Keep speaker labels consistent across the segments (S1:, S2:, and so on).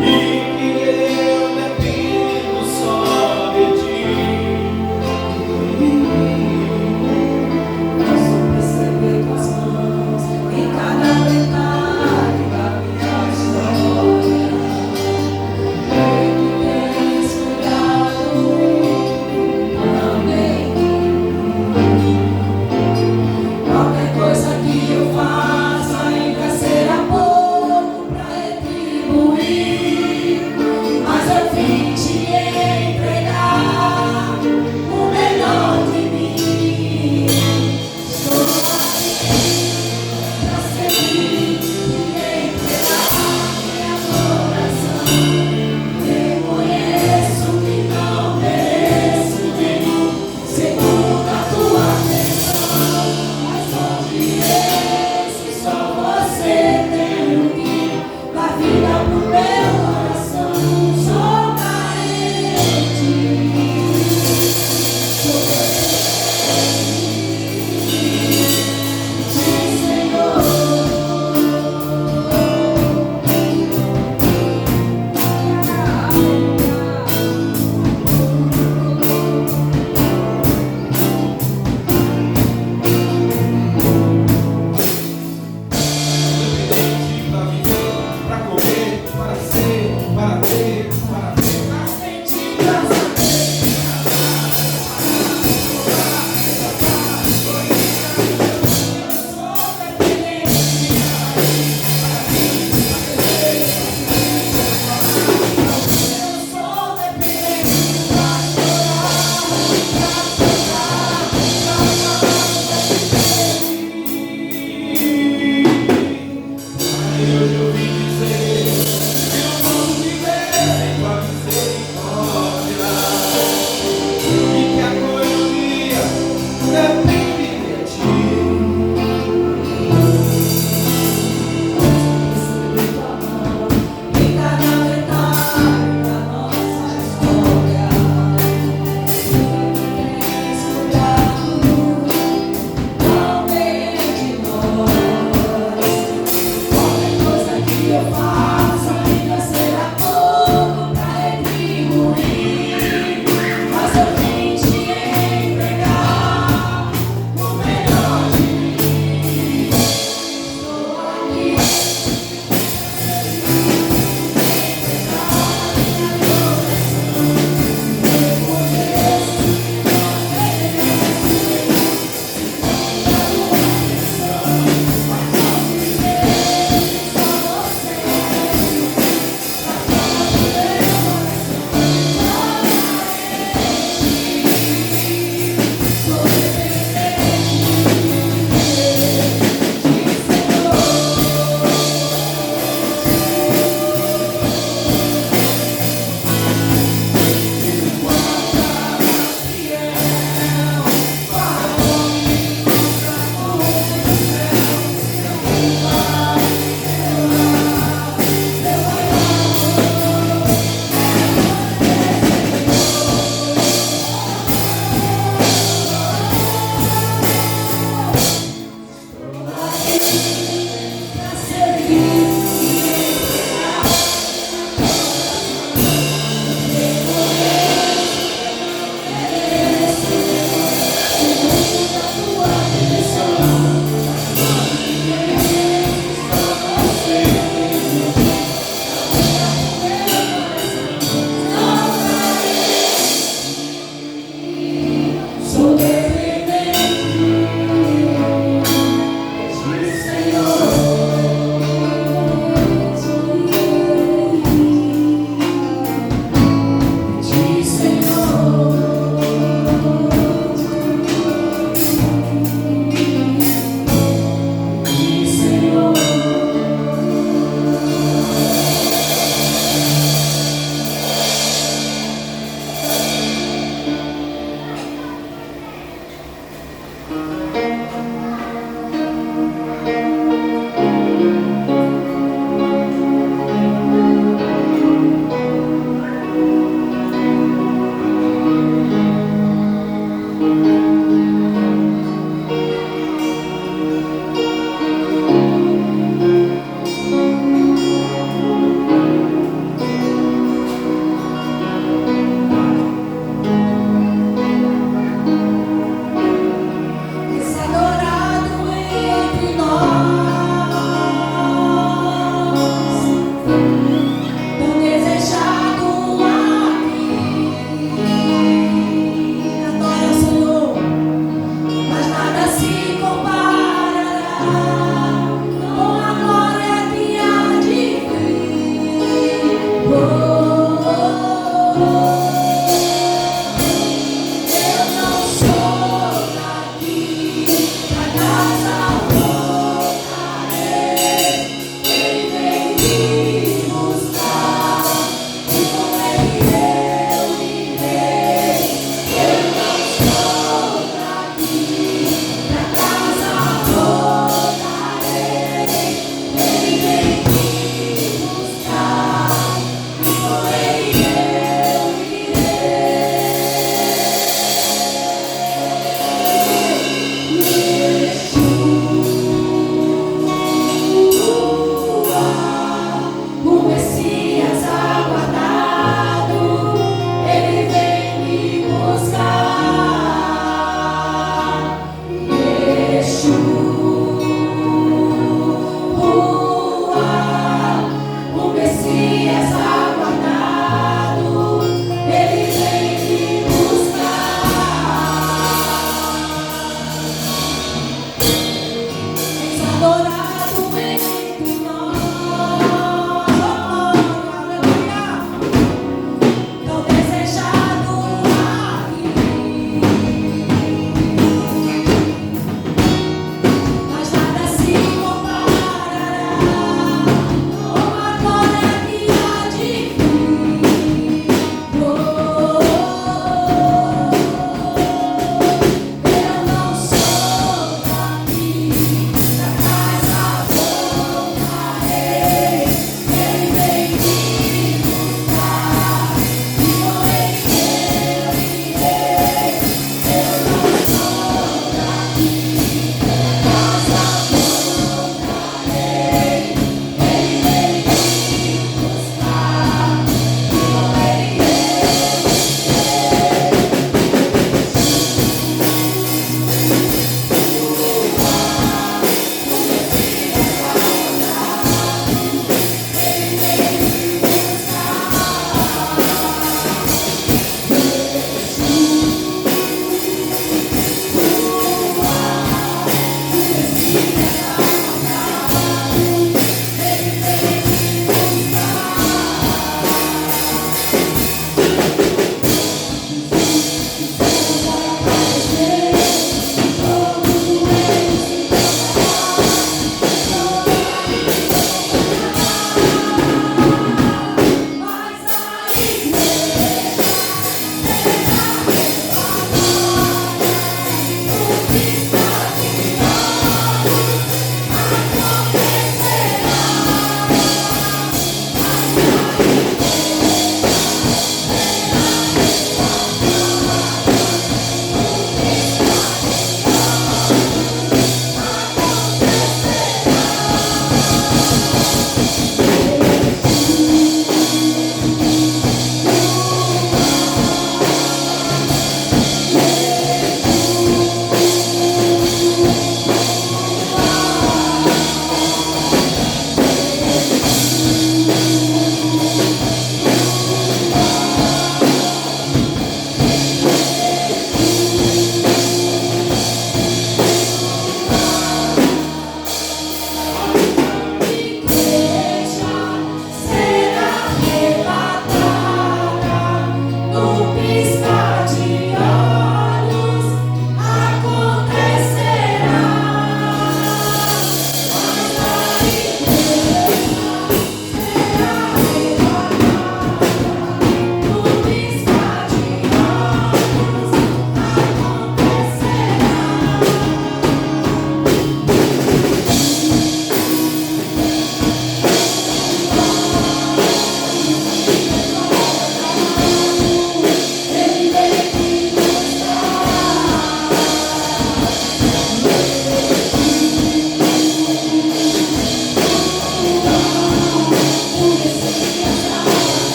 S1: E que eu dependo só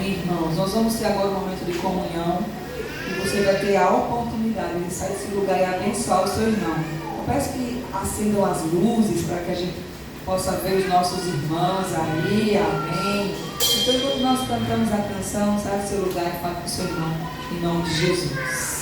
S1: Amém, irmãos? Nós vamos ter agora um momento de comunhão e você vai ter a oportunidade de sair desse lugar e abençoar o seu irmão. Eu peço que acendam as luzes para que a gente possa ver os nossos irmãos aí, amém. Então, quando nós cantamos a canção, sai do seu lugar e fala com o seu irmão, em nome de Jesus.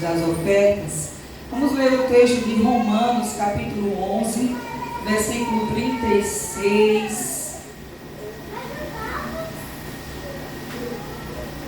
S1: das ofertas, vamos ler o texto de Romanos, capítulo 11, versículo 36.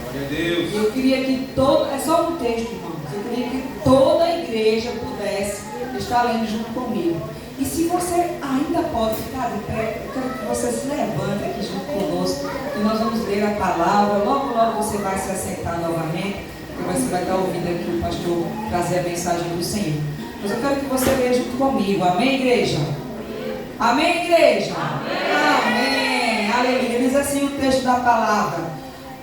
S2: Glória a Deus.
S1: Eu queria que é só um texto, irmãos. Eu queria que toda a igreja pudesse estar lendo junto comigo. E se você ainda pode ficar de pé, eu quero que você se levante aqui junto conosco, e nós vamos ler a palavra. Logo, logo você vai se assentar novamente, e você vai estar ouvindo aqui o pastor trazer a mensagem do Senhor. Mas eu quero que você leia junto comigo. Amém, igreja? Amém, igreja? Amém. Aleluia. Diz assim o texto da palavra: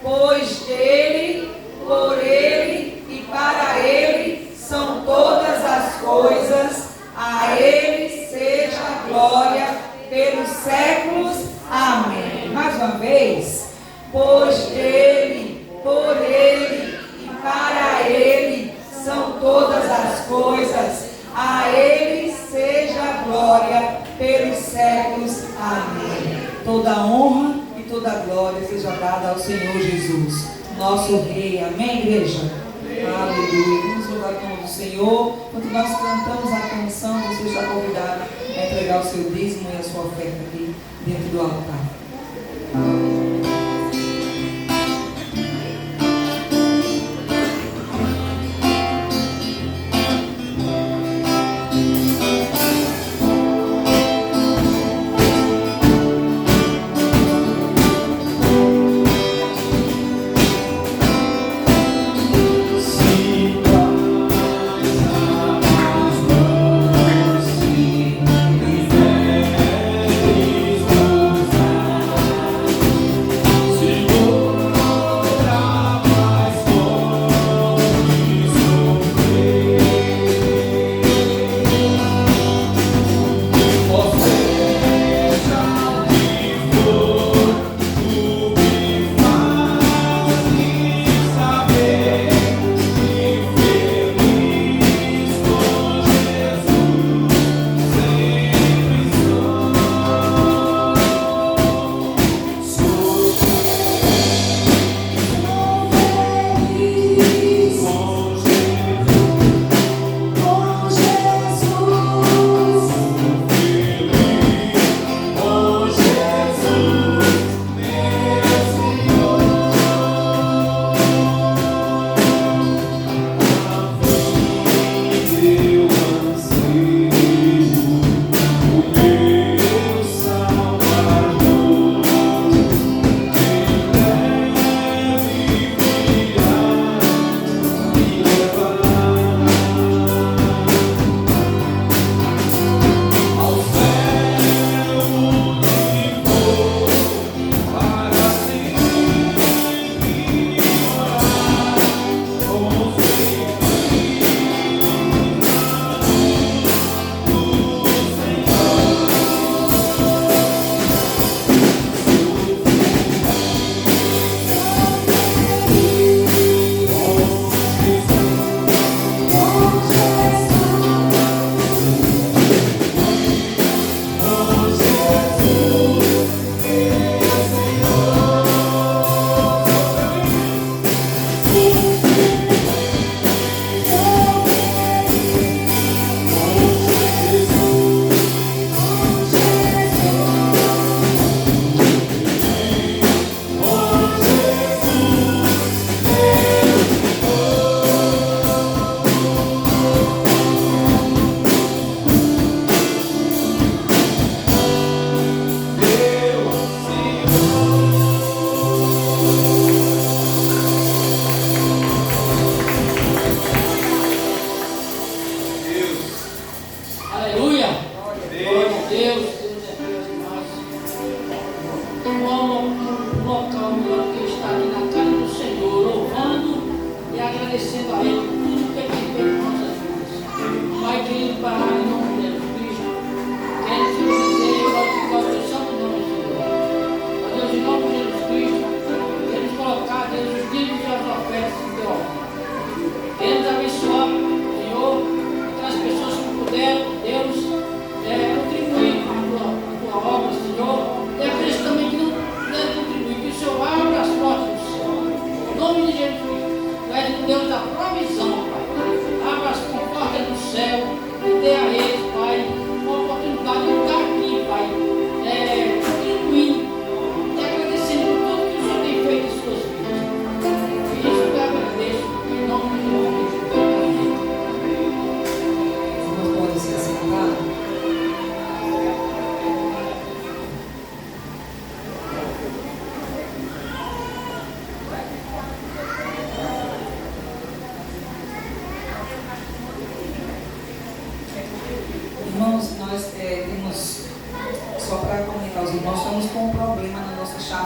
S1: pois dele, por ele e para ele são todas as coisas, a ele seja a glória pelos séculos. Amém. Mais uma vez: pois dele, por ele e para ele são todas as coisas, a ele seja a glória pelos séculos. Amém. Toda honra e toda glória seja dada ao Senhor Jesus, nosso Rei. Amém, igreja? Aleluia. Vamos louvar o nome do Senhor. Quando nós cantamos a canção, você está convidado a entregar o seu dízimo e a sua oferta aqui dentro do altar.
S2: Se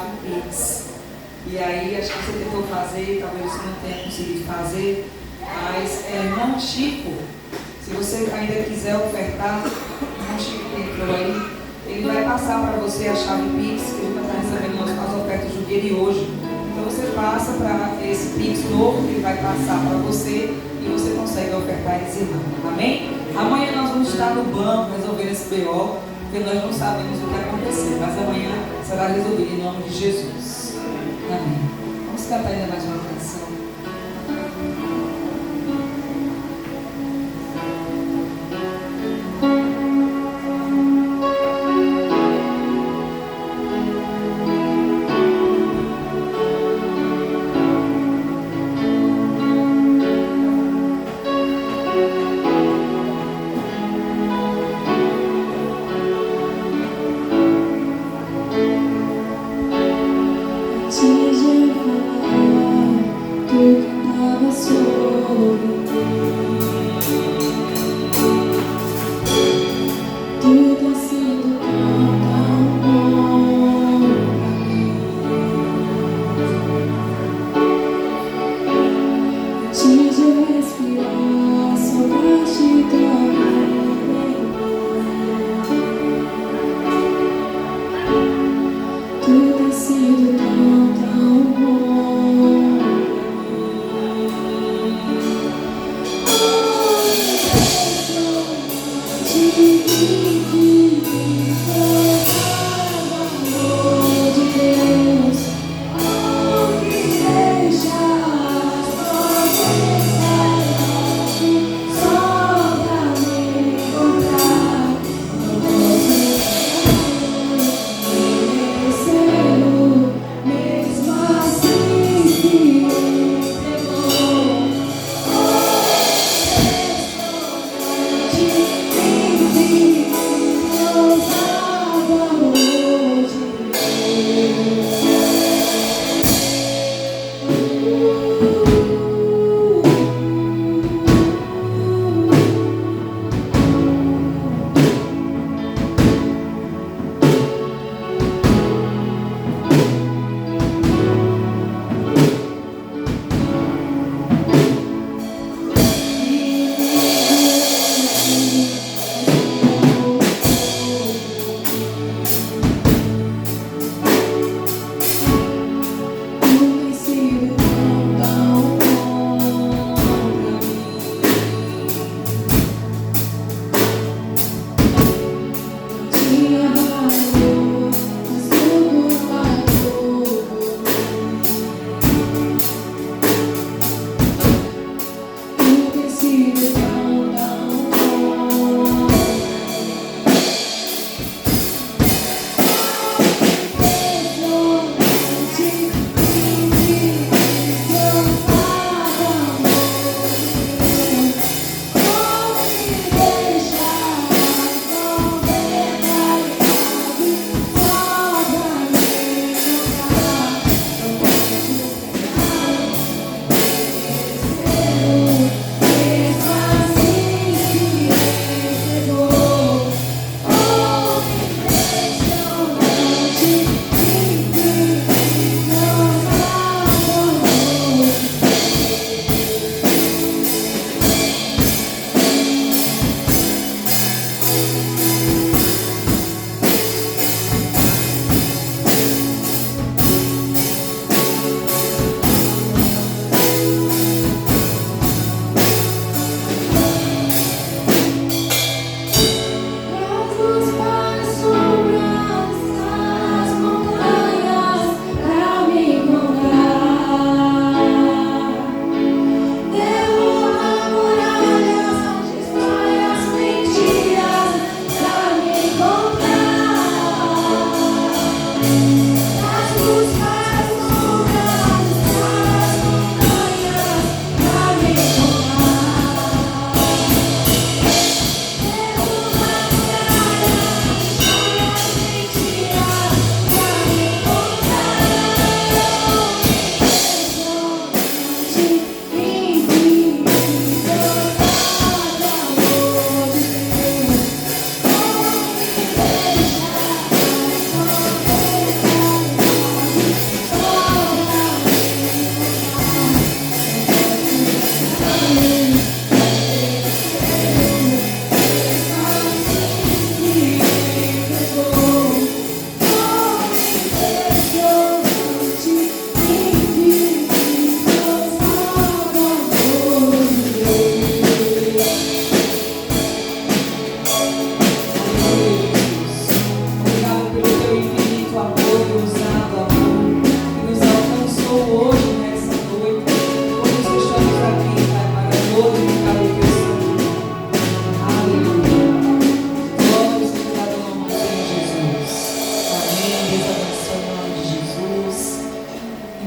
S1: chave Pix. E aí, acho que você tentou fazer, talvez você não tenha conseguido fazer, mas irmão Chico, se você ainda quiser ofertar, irmão Chico que entrou aí, ele vai passar para você a chave Pix, que ele vai estar recebendo as ofertas do dia de hoje. Então você passa para esse Pix novo que ele vai passar para você e você consegue ofertar esse irmão. Amém? Amanhã nós vamos estar no banco resolvendo esse BO, porque nós não sabemos o que aconteceu, mas amanhã será resolvido em nome de Jesus. Amém. Vamos cantar ainda mais uma canção.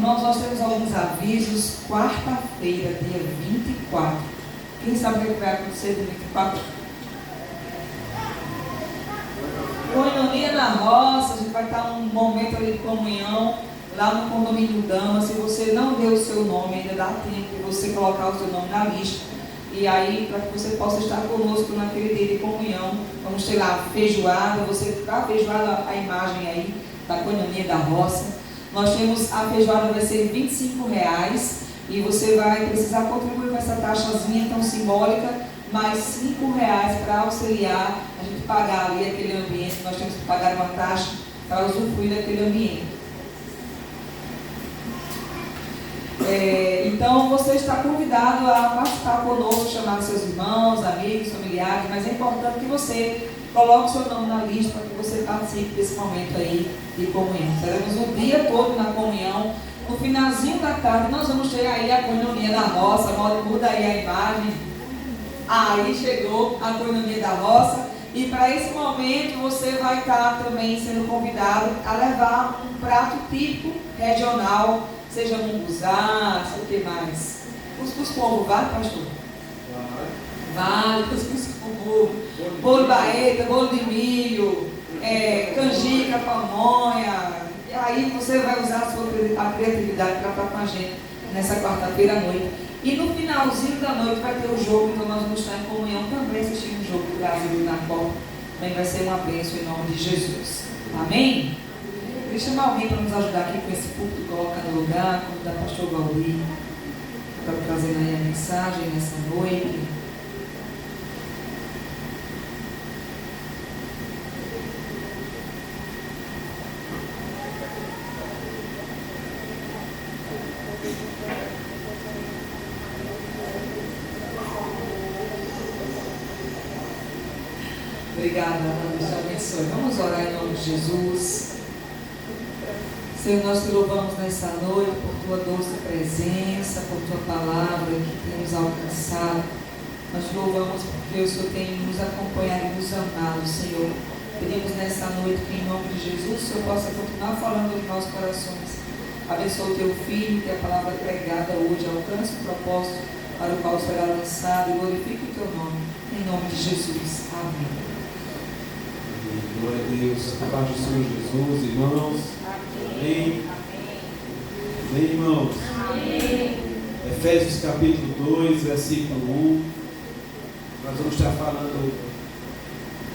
S1: Irmãos, nós temos alguns avisos. Quarta-feira, dia 24. Quem sabe o que vai acontecer dia 24? Coinonia na roça. A gente vai estar num momento ali de comunhão lá no condomínio Dama. Se você não deu o seu nome, ainda dá tempo de você colocar o seu nome na lista. E aí, para que você possa estar conosco naquele dia de comunhão, vamos ter lá feijoada. Você está a feijoada, a imagem aí da Coinonia da Roça. Nós temos a feijoada, vai ser R$25 e você vai precisar contribuir com essa taxazinha tão simbólica, mais R$5 para auxiliar a gente pagar ali aquele ambiente. Nós temos que pagar uma taxa para usufruir daquele ambiente. Então você está convidado a participar conosco, chamar seus irmãos, amigos, familiares, mas é importante que você coloque o seu nome na lista para que você participe desse momento aí de comunhão. Seremos o dia todo na comunhão. No finalzinho da tarde nós vamos ter aí a Coinonia da Roça. Muda aí a imagem. Aí chegou a Coinonia da Roça. E para esse momento você vai estar também sendo convidado a levar um prato típico regional, seja munguzá, sei o que mais. Cuscuz com ovo, vai, pastor? Vai, cuscuz com ovo, bolo baeta, bolo de milho, canjica, pamonha. E aí você vai usar a criatividade para estar com a gente nessa quarta-feira à noite. E no finalzinho da noite vai ter o jogo, então nós vamos estar em comunhão também assistindo o jogo do Brasil na Copa. Também vai ser uma bênção em nome de Jesus. Amém? Eu queria chamar alguém para nos ajudar aqui com esse púlpito, coloca no lugar, como da pastor Valdir, para trazer aí a mensagem nessa noite. Obrigada, Deus te abençoe. Vamos orar em nome de Jesus. Senhor, nós te louvamos nessa noite por tua doce presença, por tua palavra que tem nos alcançado. Nós te louvamos porque o Senhor tem nos acompanhado e nos amado, Senhor. Pedimos nessa noite que em nome de Jesus o Senhor possa continuar falando em nossos corações. Abençoe o teu filho, que a palavra pregada hoje alcance o propósito para o qual será lançado, e glorifique o teu nome. Em nome de Jesus. Amém.
S2: Glória a Deus, a paz do Senhor Jesus, irmãos. Amém. Amém, irmãos. Amém. Efésios capítulo 2, versículo 1. Nós vamos estar falando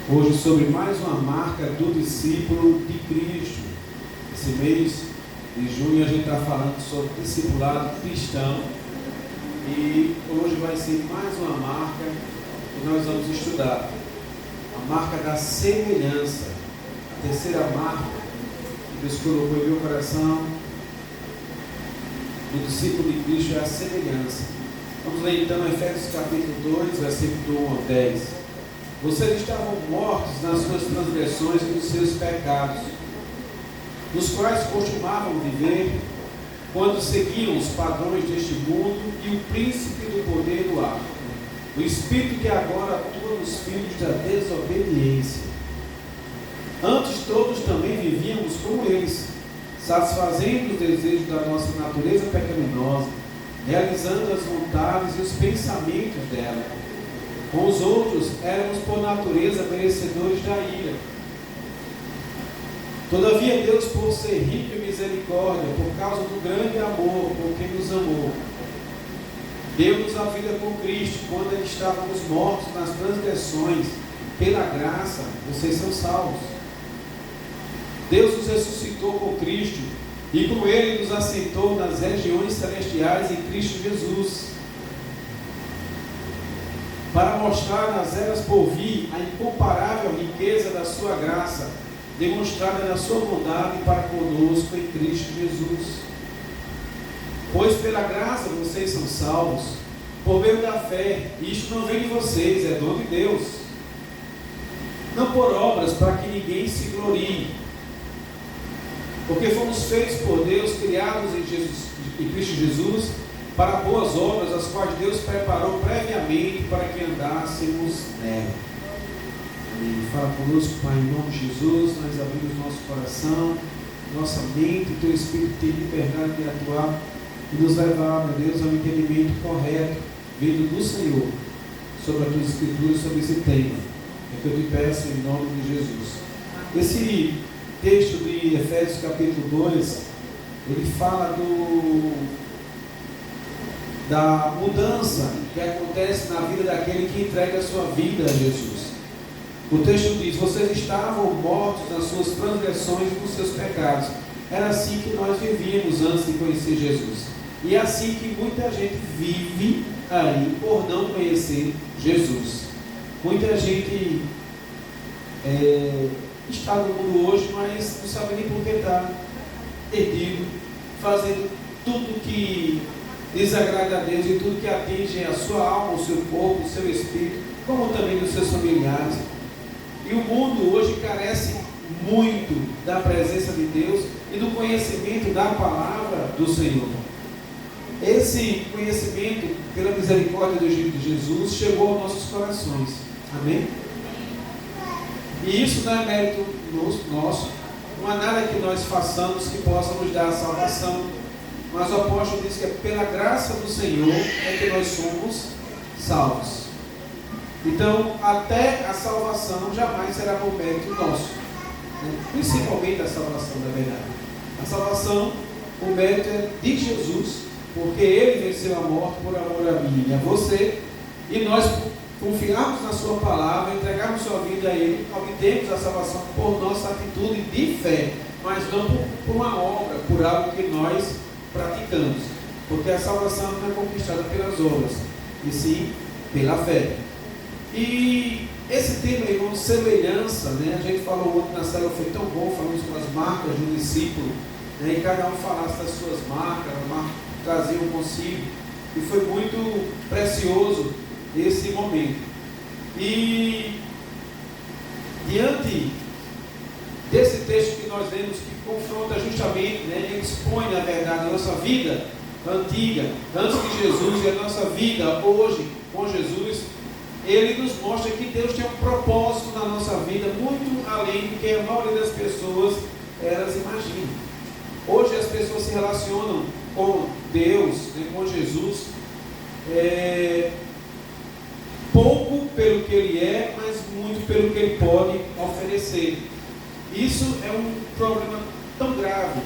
S2: hoje sobre mais uma marca do discípulo de Cristo. Esse mês de junho a gente está falando sobre discipulado cristão. E hoje vai ser mais uma marca que nós vamos estudar. A marca da semelhança, a terceira marca que Deus colocou em meu coração do discípulo de Cristo é a semelhança. Vamos ler então Efésios capítulo 2, versículo 1 ao 10. Vocês estavam mortos nas suas transgressões e nos seus pecados, nos quais costumavam viver quando seguiam os padrões deste mundo e o príncipe do poder do ar, o espírito que agora atua nos filhos da desobediência. Antes todos também vivíamos como eles, satisfazendo os desejos da nossa natureza pecaminosa, realizando as vontades e os pensamentos dela. Com os outros éramos por natureza merecedores da ira. Todavia Deus, por ser rico em misericórdia, por causa do grande amor com quem nos amou, deu-nos a vida com Cristo, quando estávamos mortos nas transgressões. Pela graça, vocês são salvos. Deus nos ressuscitou com Cristo, e com Ele nos assentou nas regiões celestiais em Cristo Jesus, para mostrar nas eras por vir a incomparável riqueza da sua graça, demonstrada na sua bondade para conosco em Cristo Jesus. Pois pela graça vocês são salvos, por meio da fé. Isto não vem de vocês, é dom de Deus, não por obras, para que ninguém se glorie, porque fomos feitos por Deus, criados em Cristo Jesus, para boas obras, as quais Deus preparou previamente para que andássemos nela. E fala conosco, Pai, em nome de Jesus. Nós abrimos nosso coração nossa mente, Teu Espírito tem liberdade de atuar e nos levar, meu Deus, ao entendimento correto, vindo do Senhor, sobre as Tuas Escrituras, sobre esse tema. É que eu te peço em nome de Jesus. Esse texto de Efésios capítulo 2, ele fala da mudança que acontece na vida daquele que entrega a sua vida a Jesus. O texto diz: vocês estavam mortos nas suas transgressões e nos seus pecados. Era assim que nós vivíamos antes de conhecer Jesus. E é assim que muita gente vive aí por não conhecer Jesus. Muita gente está no mundo hoje, mas não sabe nem por que está perdido, fazendo tudo que desagrada a Deus e tudo que atinge a sua alma, o seu corpo, o seu espírito, como também dos seus familiares. E o mundo hoje carece muito da presença de Deus e do conhecimento da palavra do Senhor. Esse conhecimento, pela misericórdia de Jesus, chegou aos nossos corações. Amém? E isso não é mérito nosso, não há nada que nós façamos que possa nos dar a salvação. Mas o apóstolo diz que é pela graça do Senhor é que nós somos salvos. Então, até a salvação jamais será por mérito nosso, né? Principalmente a salvação, na verdade. A salvação, o mérito é de Jesus, porque Ele venceu a morte por amor a mim e a você, e nós confiarmos na Sua palavra, entregarmos sua vida a Ele, obtemos a salvação por nossa atitude de fé, mas não por uma obra, por algo que nós praticamos, porque a salvação não é conquistada pelas obras, e sim pela fé. E esse tema, irmão, semelhança, né? A gente falou ontem na célula, foi tão bom, falamos sobre as marcas do discípulo, né? E cada um falasse das suas marcas, traziam consigo, e foi muito precioso esse momento. E diante desse texto que nós lemos, que confronta justamente, né, ele expõe na verdade a nossa vida antiga, antes de Jesus, e a nossa vida hoje com Jesus, ele nos mostra que Deus tem um propósito na nossa vida muito além do que a maioria das pessoas elas imaginam. Hoje as pessoas se relacionam com Deus, né, com Jesus, pouco pelo que Ele é, mas muito pelo que Ele pode oferecer. Isso é um problema tão grave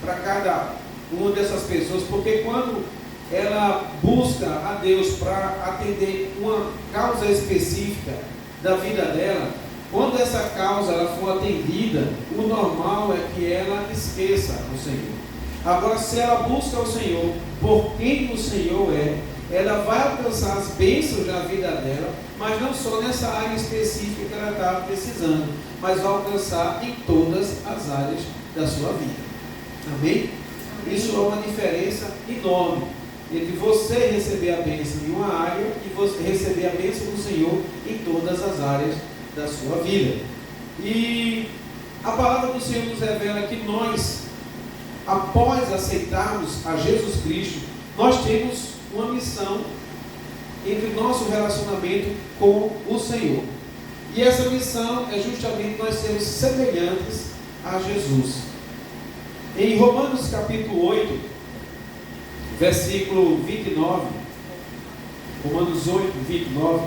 S2: para cada uma dessas pessoas, porque quando ela busca a Deus para atender uma causa específica da vida dela, quando essa causa ela for atendida, o normal é que ela esqueça o Senhor. Agora, se ela busca o Senhor por quem o Senhor é, ela vai alcançar as bênçãos da vida dela, mas não só nessa área específica que ela está precisando, mas vai alcançar em todas as áreas da sua vida. Amém? Isso é uma diferença enorme entre você receber a bênção em uma área e você receber a bênção do Senhor em todas as áreas da sua vida. E a palavra do Senhor nos revela que nós, após aceitarmos a Jesus Cristo, nós temos uma missão entre o nosso relacionamento com o Senhor. E essa missão é justamente nós sermos semelhantes a Jesus. Em Romanos capítulo 8, versículo 29, Romanos 8, 29,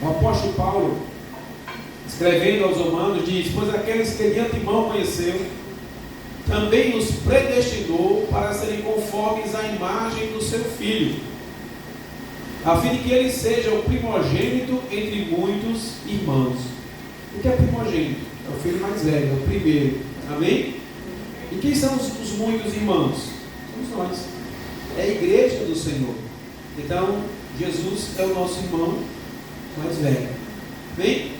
S2: o apóstolo Paulo, escrevendo aos Romanos, diz: pois aqueles que de antemão conheceu, também os predestinou para serem conformes à imagem do seu Filho, a fim de que ele seja o primogênito entre muitos irmãos. O que é primogênito? É o filho mais velho, é o primeiro. Amém? E quem são os muitos irmãos? Somos nós. É a igreja do Senhor. Então, Jesus é o nosso irmão mais velho. Amém?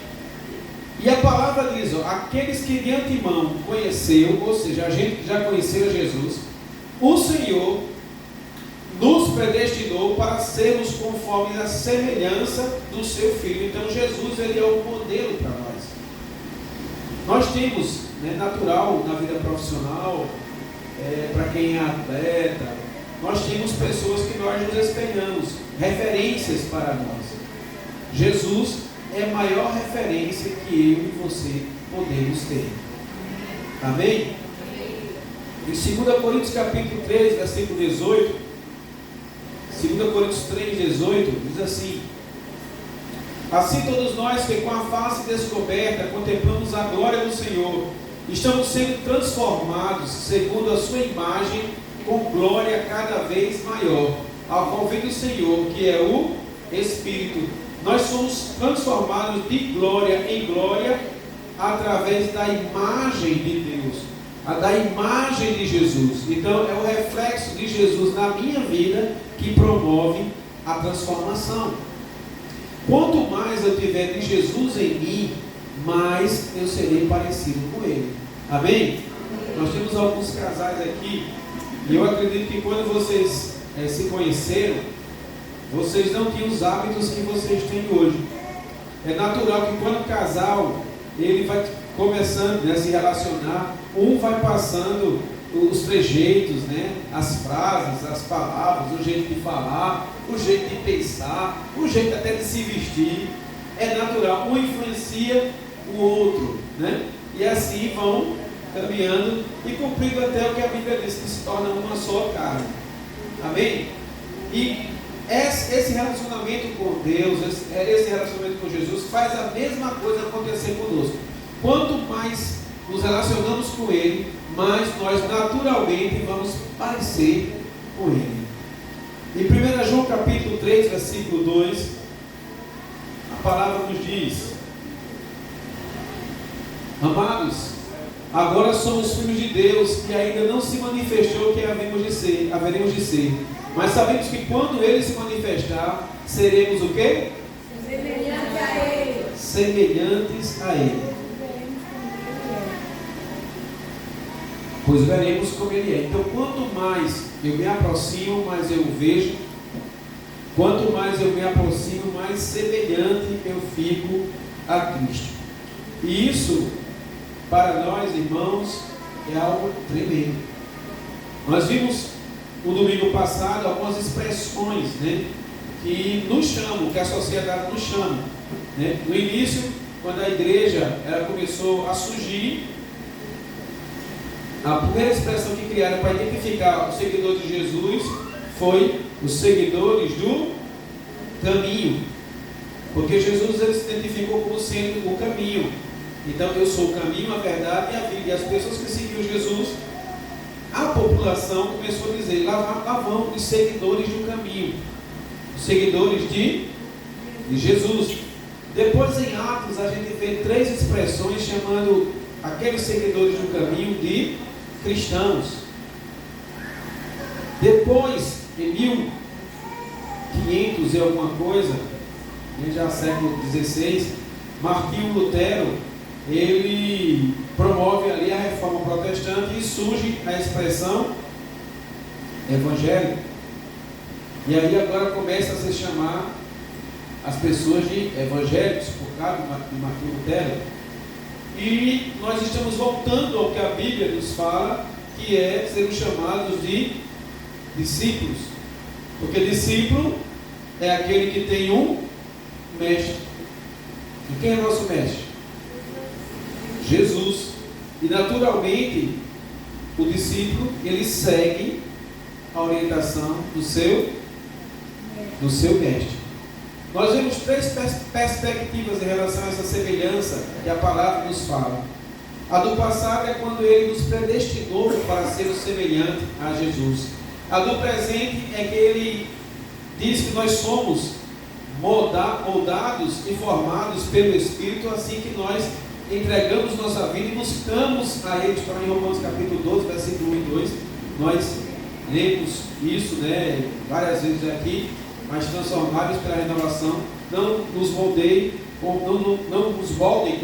S2: E a palavra diz, aqueles que de antemão conheceu, ou seja, a gente que já conheceu Jesus, o Senhor nos predestinou para sermos conformes à semelhança do seu Filho. Então Jesus, ele é o modelo para nós. Nós temos, né, natural na vida profissional, para quem é atleta, nós temos pessoas que nós nos espelhamos, referências para nós. Jesus é a maior referência que eu e você podemos ter. Amém? Em 2 Coríntios capítulo 3, versículo 18, 2 Coríntios 3, 18, diz assim: assim todos nós que com a face descoberta contemplamos a glória do Senhor, estamos sendo transformados segundo a sua imagem, com glória cada vez maior, ao qual vem do Senhor, que é o Espírito. Nós somos transformados de glória em glória através da imagem de Deus, da imagem de Jesus. Então é o reflexo de Jesus na minha vida que promove a transformação. Quanto mais eu tiver de Jesus em mim, mais eu serei parecido com Ele. Amém? Nós temos alguns casais aqui, e eu acredito que quando vocês se conheceram, vocês não tinham os hábitos que vocês têm hoje. É natural que quando o casal ele vai começando, né, a se relacionar, um vai passando os trejeitos, né, as frases, as palavras, o jeito de falar, o jeito de pensar, o jeito até de se vestir. É natural, um influencia o outro, né? E assim vão caminhando e cumprindo até o que a Bíblia diz, que se torna uma só carne. Amém? E esse relacionamento com Deus, esse relacionamento com Jesus faz a mesma coisa acontecer conosco. Quanto mais nos relacionamos com Ele, mais nós naturalmente vamos parecer com Ele. Em 1 João capítulo 3, versículo 2, a palavra nos diz: amados, agora somos filhos de Deus, e ainda não se manifestou o que haveremos de ser. Mas sabemos que quando Ele se manifestar, seremos o quê?
S3: Semelhantes a Ele.
S2: Semelhantes a Ele. Pois veremos como Ele é. Então, quanto mais eu me aproximo, mais eu vejo. Quanto mais eu me aproximo, mais semelhante eu fico a Cristo. E isso, para nós, irmãos, é algo tremendo. Nós vimos no domingo passado algumas expressões, né, que nos chamam, que a sociedade nos chama, né? No início, quando a igreja ela começou a surgir, a primeira expressão que criaram para identificar os seguidores de Jesus foi os seguidores do caminho, porque Jesus ele se identificou como sendo o caminho. Então eu sou o caminho, a verdade e a vida. E as pessoas que seguiam Jesus, a população começou a dizer: lá vão os seguidores do caminho, os seguidores de Jesus. Depois em Atos a gente vê 3 expressões chamando aqueles seguidores do caminho de cristãos. Depois, em 1500 e alguma coisa, já século XVI, Martinho Lutero ele promove ali a reforma protestante e surge a expressão evangélico. E aí agora começa a se chamar as pessoas de evangélicos por causa de Martinho Lutero. E nós estamos voltando ao que a Bíblia nos fala, que é sermos chamados de discípulos. Porque discípulo é aquele que tem um mestre. E quem é nosso mestre? Jesus. E naturalmente o discípulo ele segue a orientação do seu mestre. Nós vemos 3 perspectivas em relação a essa semelhança que a palavra nos fala. A do passado é quando Ele nos predestinou para ser semelhante a Jesus. A do presente é que Ele diz que nós somos moldados e formados pelo Espírito, assim que nós entregamos nossa vida e buscamos a Ele. Está em Romanos capítulo 12, versículo 1 e 2. Nós lemos isso, né, várias vezes aqui. Mas transformados pela renovação, não nos moldem com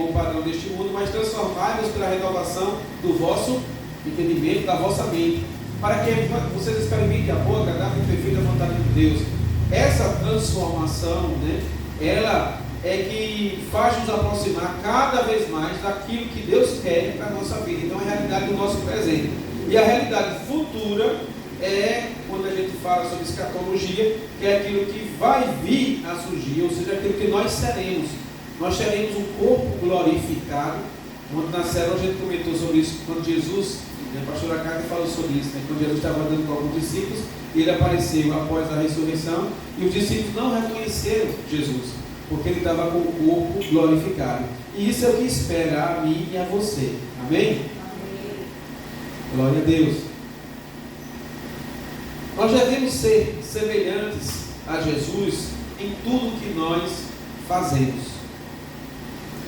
S2: o padrão deste mundo, mas transformados pela renovação do vosso entendimento, da vossa mente, para que vocês experimentem a boa, agradável e perfeita vontade de Deus. Essa transformação, né, ela é que faz nos aproximar cada vez mais daquilo que Deus quer para a nossa vida. Então é a realidade do nosso presente. E a realidade futura é quando a gente fala sobre escatologia, que é aquilo que vai vir a surgir, ou seja, aquilo que nós seremos. nós teremos um corpo glorificado. Quando na célula a gente comentou sobre isso, quando Jesus, a pastora Cátia falou sobre isso, quando Jesus estava andando com alguns discípulos, ele apareceu após a ressurreição, e os discípulos não reconheceram Jesus, porque ele estava com o corpo glorificado. E isso é o que espera a mim e a você. Amém? Amém. Glória a Deus. Nós devemos ser semelhantes a Jesus em tudo que nós fazemos.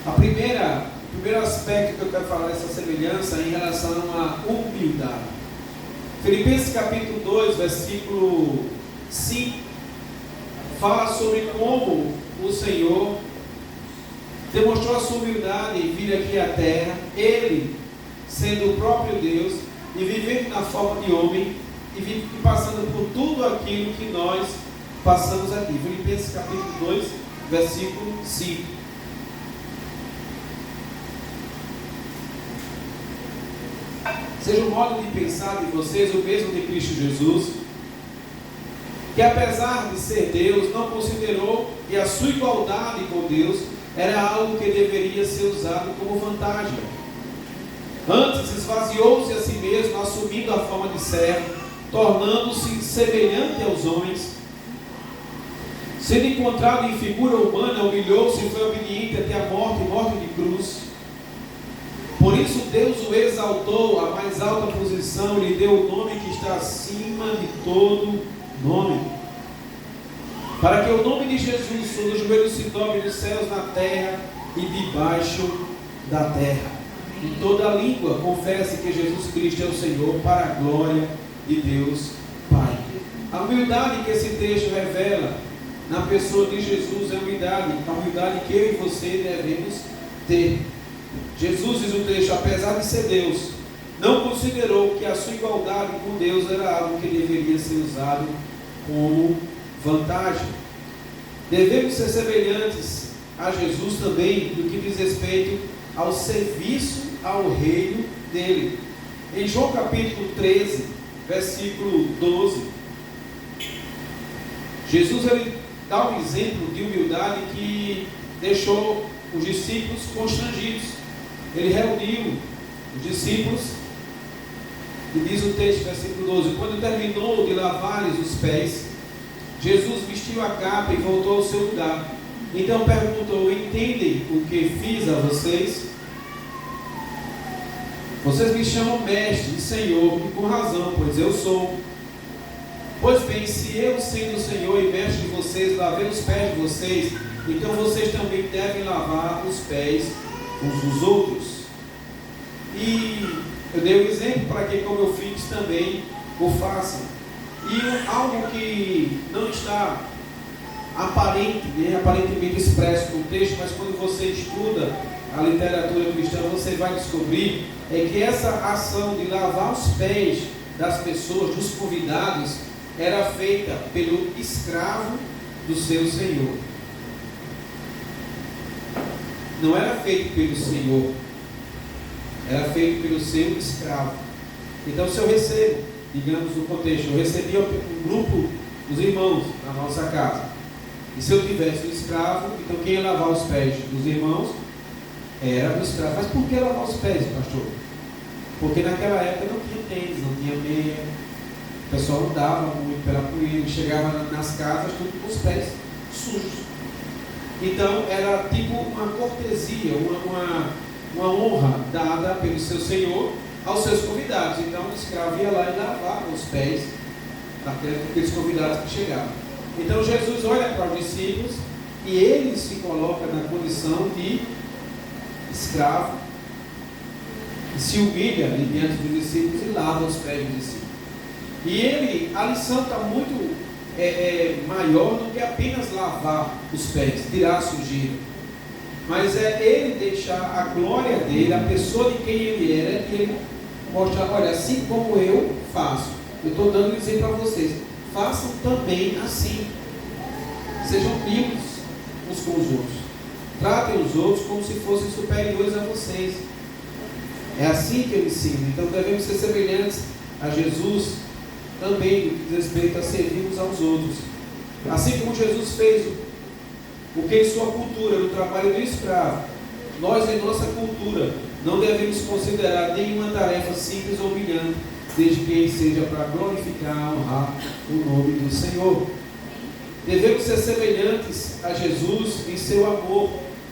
S2: O primeiro aspecto que eu quero falar dessa semelhança é em relação à humildade. Filipenses capítulo 2, versículo 5, fala sobre como o Senhor demonstrou a sua humildade em vir aqui à terra, Ele sendo o próprio Deus, e vivendo na forma de homem, e passando por tudo aquilo que nós passamos aqui. Filipenses capítulo 2, versículo 5. Seja o modo de pensar de vocês o mesmo de Cristo Jesus, que apesar de ser Deus, não considerou que a sua igualdade com Deus era algo que deveria ser usado como vantagem. Antes esvaziou-se a si mesmo, assumindo a forma de servo, tornando-se semelhante aos homens. Sendo encontrado em figura humana, humilhou-se e foi obediente até a morte, morte de cruz. Por isso Deus o exaltou à mais alta posição e lhe deu o nome que está acima de todo nome, para que o nome de Jesus, os joelhos se dobrem nos céus, na terra e debaixo da terra, e toda língua confesse que Jesus Cristo é o Senhor, para a glória de Deus Pai. A humildade que esse texto revela na pessoa de Jesus é a humildade que eu e você devemos ter. Jesus, diz o texto, apesar de ser Deus, não considerou que a sua igualdade com Deus era algo que deveria ser usado como vantagem. Devemos ser semelhantes a Jesus também no que diz respeito ao serviço ao reino dele. Em João capítulo 13, versículo 12, Jesus ele dá um exemplo de humildade que deixou os discípulos constrangidos. Ele reuniu os discípulos e diz o texto, versículo 12: quando terminou de lavar-lhes os pés, Jesus vestiu a capa e voltou ao seu lugar. Então perguntou: entendem o que fiz a vocês? Vocês me chamam mestre e Senhor, e com razão, pois eu sou. Pois bem, se eu, sendo o Senhor e mestre de vocês, lavei os pés de vocês, então vocês também devem lavar os pés uns dos outros. E eu dei um exemplo para que, como eu fiz, também o façam. E algo que não está aparentemente expresso no texto, mas quando você estuda a literatura cristã, você vai descobrir é que essa ação de lavar os pés das pessoas, dos convidados, era feita pelo escravo do seu senhor. Não era feito pelo senhor, era feito pelo seu escravo. Então, se eu recebo, digamos no contexto, eu recebi um grupo dos irmãos na nossa casa, e se eu tivesse um escravo, então quem ia lavar os pés dos irmãos era o escravo. Mas por que lavar os pés, pastor? Porque naquela época não tinha tênis, não tinha meia, o pessoal andava muito pela poeira, chegava nas casas tudo com os pés sujos. Então era tipo uma cortesia, uma honra dada pelo seu senhor aos seus convidados. Então o escravo ia lá e lavava os pés daqueles convidados que chegavam. Então Jesus olha para os discípulos e ele se coloca na condição de escravo e se humilha diante dos discípulos e lava os pés dos discípulos. E a lição está muito maior do que apenas lavar os pés, tirar a sujeira, mas é ele deixar a glória dele, a pessoa de quem ele era, e ele mostrar: olha, assim como eu faço, eu estou dando um exemplo para vocês, façam também assim, sejam humildes uns com os outros, tratem os outros como se fossem superiores a vocês. É assim que eu ensino. Então devemos ser semelhantes a Jesus também no que diz respeito a servir uns aos outros. Assim como Jesus fez Porque em sua cultura, no trabalho do escravo, nós em nossa cultura não devemos considerar nenhuma tarefa simples ou humilhante, desde que ele seja para glorificar, honrar o nome do Senhor. Devemos ser semelhantes a Jesus em seu amor.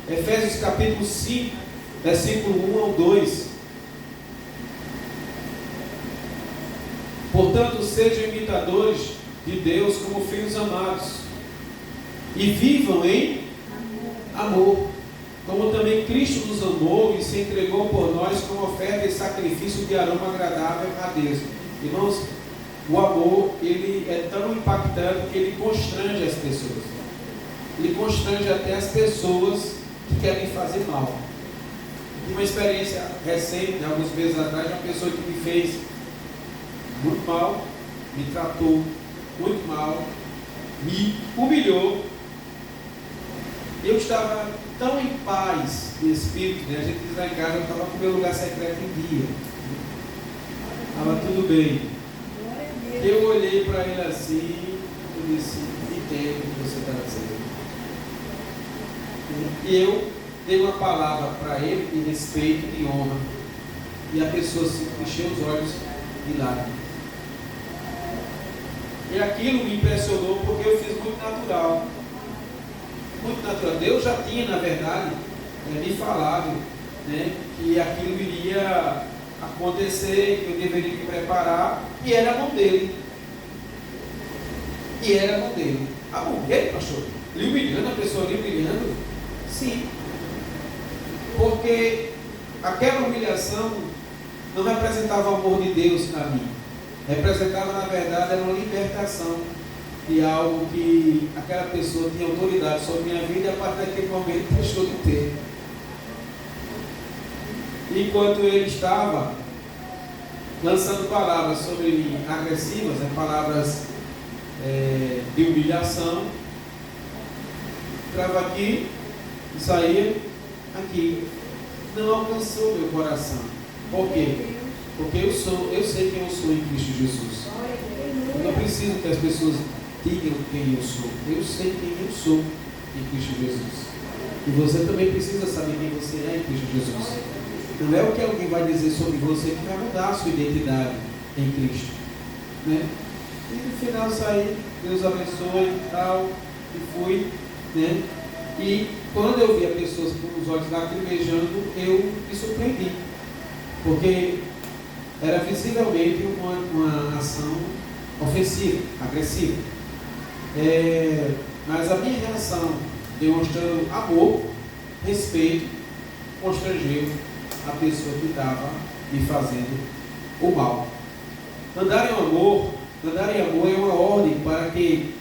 S2: Efésios capítulo 5, versículo 1 ao 2. Portanto, sejam imitadores de Deus como filhos amados, e vivam em amor, como também Cristo nos amou e se entregou por nós como oferta e sacrifício de aroma agradável a Deus. Irmãos, o amor, ele é tão impactante que ele constrange as pessoas. Ele constrange até as pessoas que querem fazer mal. Tive uma experiência recente, alguns meses atrás, de uma pessoa que me fez muito mal, me tratou muito mal, me humilhou. Eu estava tão em paz de espírito, né? A gente diz lá em casa, eu estava com o meu lugar secreto em dia. Estava tudo bem. Eu olhei para ele assim, eu disse, entendo o que você está dizendo. E eu dei uma palavra para ele de respeito e honra. E a pessoa se encheu os olhos de lágrimas. E aquilo me impressionou porque eu fiz muito natural. Muito natural. Deus já tinha, na verdade, me falado, né, que aquilo iria acontecer, que eu deveria me preparar, e era a mão dele. E era a mão dele. A mão dele, pastor? Lhe humilhando, a pessoa lhe humilhando? Sim. Porque aquela humilhação não representava o amor de Deus para mim. Representava, na verdade, era uma libertação de algo que aquela pessoa tinha autoridade sobre minha vida e a partir daquele momento deixou de ter. Enquanto ele estava lançando palavras sobre mim agressivas, palavras de humilhação, entrava aqui e saía aqui. Não alcançou meu coração. Por quê? Porque eu sei quem eu sou em Cristo Jesus. Eu não preciso que as pessoas digam quem eu sou. Eu sei quem eu sou em Cristo Jesus. E você também precisa saber quem você é em Cristo Jesus. Não é o que alguém vai dizer sobre você que vai mudar a sua identidade em Cristo, né? E no final saí, Deus abençoe e tal, e fui, né? E quando eu vi as pessoas com os olhos lacrimejando, eu me surpreendi, porque era visivelmente uma ação ofensiva, agressiva. Mas a minha reação, demonstrando amor, respeito, constrangeu a pessoa que estava me fazendo o mal. Andar em amor é uma ordem para que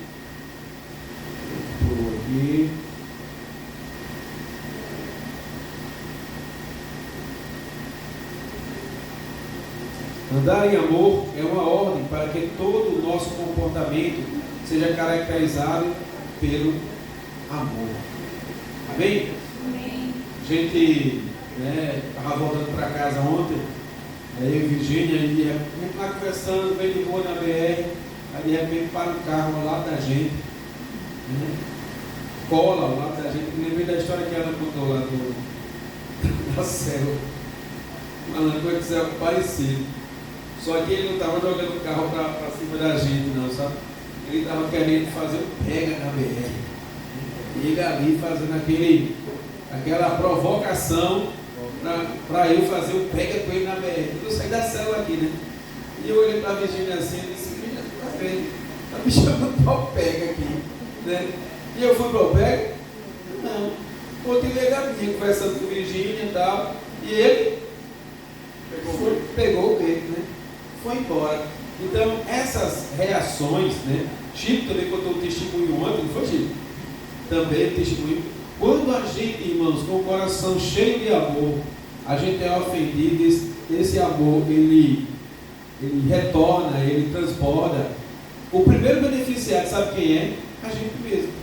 S2: andar em amor é uma ordem para que todo o nosso comportamento seja caracterizado pelo amor. Amém?
S3: Amém.
S2: A gente estava voltando para casa ontem, aí eu e Virgínia, e a gente estava conversando, bem de boa na BR, aí de repente para um carro ao lado da gente, né? Cola ao lado da gente. Eu lembrei da história que ela contou lá da célula. Uma coisa algo parecido. Só que ele não estava jogando o carro para cima da gente, não, sabe? Ele estava querendo fazer um pega na BR. E ele ali fazendo aquela provocação para eu fazer o pega com ele na BR. Eu saí da célula aqui, né? E eu olhei para a Virgínia assim e disse, Virgínia, tá vendo? Tá me chamando para o pega aqui, né? E eu fui para o pega? Não. Continuei a minha, conversando com Virgínia e tal. E ele pegou o dele, né? Foi embora. Então, essas reações, né? Chico também contou um testemunho ontem, não foi, Chico? Também testemunho. Quando a gente, irmãos, com o coração cheio de amor, a gente é ofendido, esse amor, ele retorna, ele transborda. O primeiro beneficiário, sabe quem é? A gente mesmo.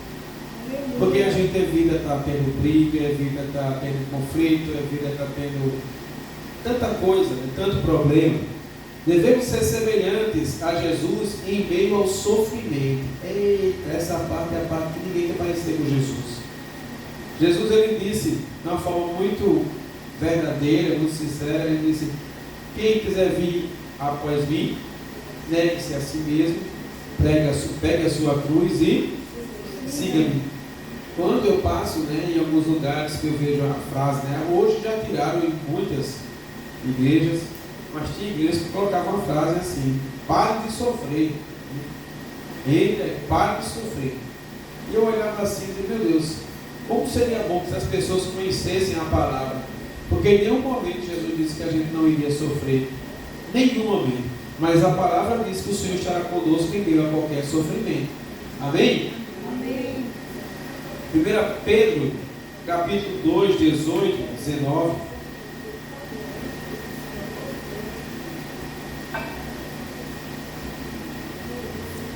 S2: Porque a gente, a vida está tendo briga, a vida está tendo conflito, a vida está tendo tanta coisa, né? Tanto problema. Devemos ser semelhantes a Jesus em meio ao sofrimento. Eita, essa parte é a parte que ninguém quer parecer com Jesus. Jesus, ele disse, de uma forma muito verdadeira, muito sincera, ele disse: quem quiser vir após mim, negue-se a si mesmo, pegue a sua cruz e siga-me. Quando eu passo, né, em alguns lugares que eu vejo a frase, né, hoje já tiraram em muitas igrejas, mas tinha igrejas que colocavam uma frase assim: pare de sofrer. Pare de sofrer. E eu olhava assim e dizia: meu Deus, como seria bom se as pessoas conhecessem a palavra, porque em nenhum momento Jesus disse que a gente não iria sofrer, nenhum momento, mas a palavra diz que o Senhor estará conosco em meio a qualquer sofrimento. Amém?
S3: Amém.
S2: 1 Pedro, capítulo 2, 18, 19.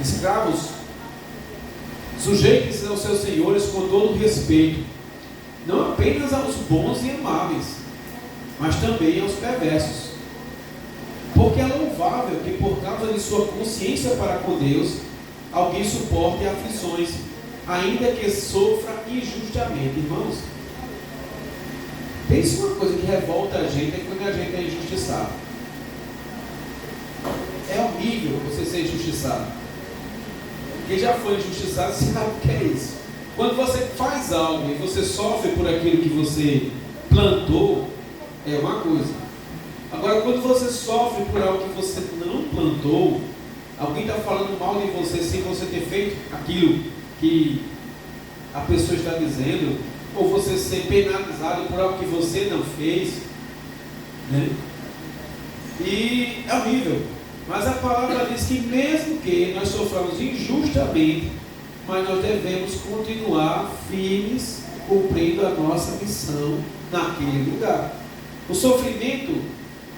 S2: Escravos, sujeitem-se aos seus senhores com todo respeito, não apenas aos bons e amáveis, mas também aos perversos. Porque é louvável que, por causa de sua consciência para com Deus, alguém suporte aflições, ainda que sofra injustamente. Irmãos, pense uma coisa que revolta a gente é quando a gente é injustiçado. É horrível você ser injustiçado. Quem já foi injustiçado sabe o que é isso. Quando você faz algo e você sofre por aquilo que você plantou, é uma coisa. Agora, quando você sofre por algo que você não plantou, alguém está falando mal de você sem você ter feito aquilo que a pessoa está dizendo, ou você ser penalizado por algo que você não fez, né? E é horrível. Mas a palavra diz que mesmo que nós soframos injustamente, mas nós devemos continuar firmes, cumprindo a nossa missão naquele lugar. O sofrimento